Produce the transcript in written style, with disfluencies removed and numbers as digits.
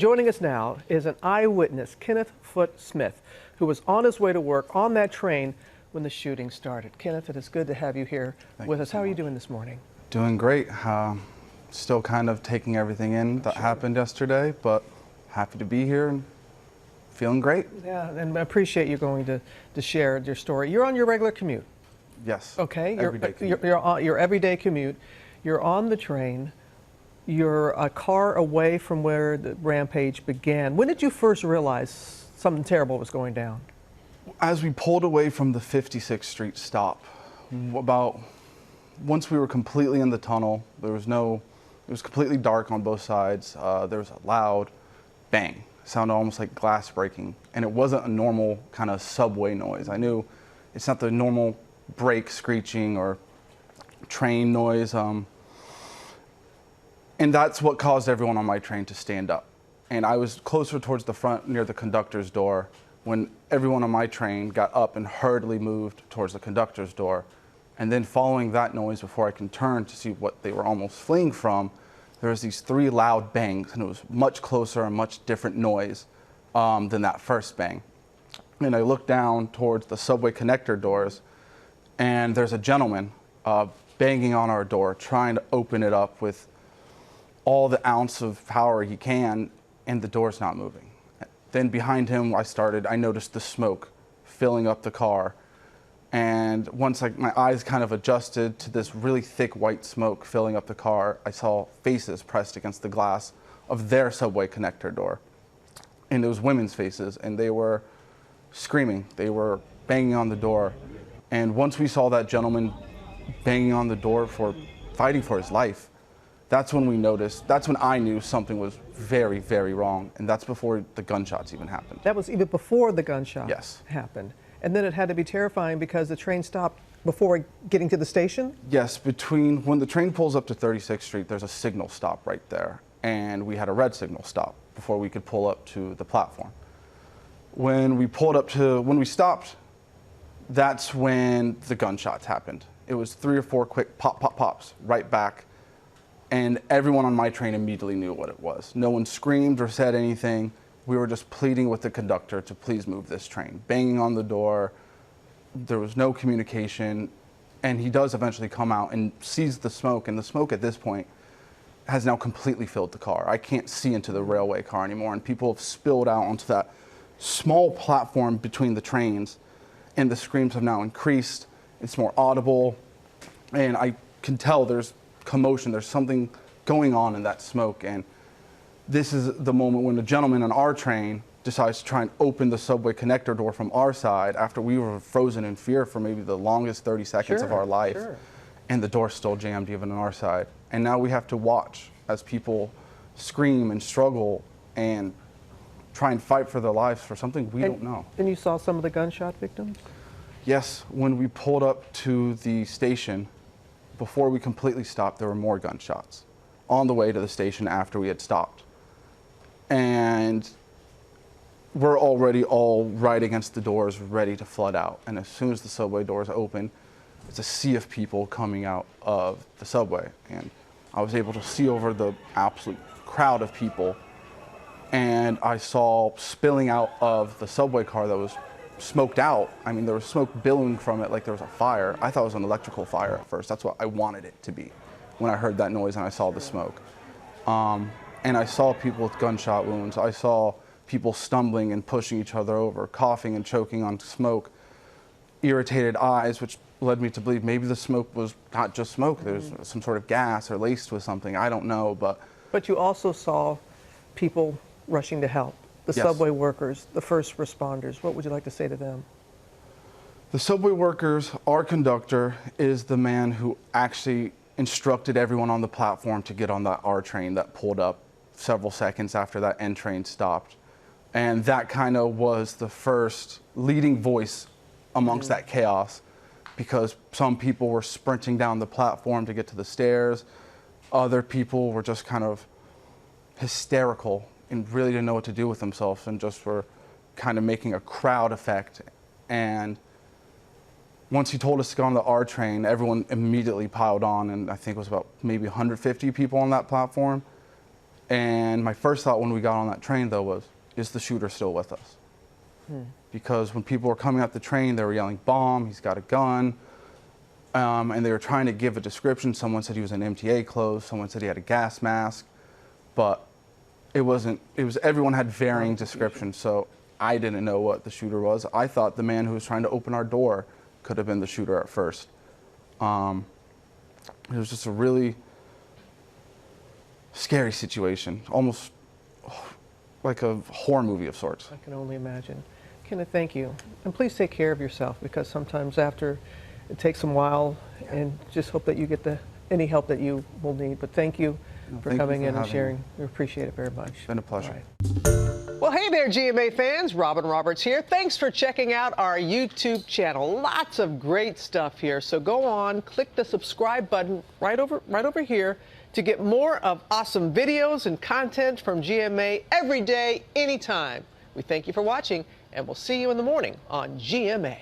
Joining us now is an eyewitness, Kenneth Foote-Smith, who was on his way to work on that train when the shooting started. Kenneth, it is good to have you here with us. How are you doing this morning? Doing great. Still kind of taking everything in that happened yesterday, but happy to be here and feeling great. Yeah, and I appreciate you going to share your story. You're on your regular commute. Yes. Okay. Everyday commute. You're on your everyday commute. You're on the train. You're a car away from where the rampage began. When did you first realize something terrible was going down? As we pulled away from the 56th Street stop, once we were completely in the tunnel, it was completely dark on both sides. There was a loud bang, sounded almost like glass breaking, and it wasn't a normal kind of subway noise. I knew it's not the normal brake screeching or train noise. And that's what caused everyone on my train to stand up. And I was closer towards the front near the conductor's door when everyone on my train got up and hurriedly moved towards the conductor's door. And then following that noise, before I can turn to see what they were almost fleeing from, there was these three loud bangs, and it was much closer and much different noise than that first bang. And I looked down towards the subway connector doors, and there's a gentleman banging on our door, trying to open it up with all the ounce of power he can, and the door's not moving. Then behind him, I noticed the smoke filling up the car. And once my eyes kind of adjusted to this really thick white smoke filling up the car, I saw faces pressed against the glass of their subway connector door. And it was women's faces, and they were screaming. They were banging on the door. And once we saw that gentleman banging on the door fighting for his life, that's when I knew something was very, very wrong. And that's before the gunshots even happened. That was even before the gunshot Yes. happened. And then it had to be terrifying because the train stopped before getting to the station? Yes, when the train pulls up to 36th Street, there's a signal stop right there. And we had a red signal stop before we could pull up to the platform. When we stopped, that's when the gunshots happened. It was 3 or 4 quick pop, pop, pops right back. And everyone on my train immediately knew what it was. No one screamed or said anything. We were just pleading with the conductor to please move this train, banging on the door. There was no communication. And he does eventually come out and sees the smoke. And the smoke at this point has now completely filled the car. I can't see into the railway car anymore. And people have spilled out onto that small platform between the trains. And the screams have now increased. It's more audible. And I can tell there's commotion, there's something going on in that smoke. And this is the moment when the gentleman on our train decides to try and open the subway connector door from our side after we were frozen in fear for maybe the longest 30 seconds of our life. Sure. And the door's still jammed even on our side. And now we have to watch as people scream and struggle and try and fight for their lives for something we don't know. And you saw some of the gunshot victims? Yes, when we pulled up to the station, before we completely stopped, there were more gunshots on the way to the station after we had stopped. And we're already all right against the doors, ready to flood out. And as soon as the subway doors open, it's a sea of people coming out of the subway. And I was able to see over the absolute crowd of people. And I saw spilling out of the subway car that was smoked out. I mean, there was smoke billowing from it like there was a fire. I thought it was an electrical fire at first. That's what I wanted it to be when I heard that noise and I saw the smoke. And I saw people with gunshot wounds. I saw people stumbling and pushing each other over, coughing and choking on smoke, irritated eyes, which led me to believe maybe the smoke was not just smoke. There's some sort of gas or laced with something. I don't know, But you also saw people rushing to help. The Yes. subway workers, the first responders. What would you like to say to them? The subway workers, our conductor, is the man who actually instructed everyone on the platform to get on that R train that pulled up several seconds after that N train stopped. And that kind of was the first leading voice amongst that chaos, because some people were sprinting down the platform to get to the stairs. Other people were just kind of hysterical and really didn't know what to do with themselves and just were kind of making a crowd effect. And once he told us to go on the R train, everyone immediately piled on, and I think it was about maybe 150 people on that platform. And my first thought when we got on that train, though, was, is the shooter still with us? Because when people were coming up the train, they were yelling, bomb, he's got a gun. And they were trying to give a description. Someone said he was in MTA clothes. Someone said he had a gas mask. But it wasn't, everyone had varying descriptions. So I didn't know what the shooter was. I thought the man who was trying to open our door could have been the shooter at first. It was just a really scary situation, almost like a horror movie of sorts. I can only imagine. Kenneth, thank you. And please take care of yourself, because sometimes after it takes a while, and just hope that you get any help that you will need. But thank you for coming in and sharing. We appreciate it very much. It's been a pleasure. Well, hey there, GMA fans. Robin Roberts here. Thanks for checking out our YouTube channel. Lots of great stuff here. So go on, click the subscribe button right over here to get more of awesome videos and content from GMA every day, anytime. We thank you for watching, and we'll see you in the morning on GMA.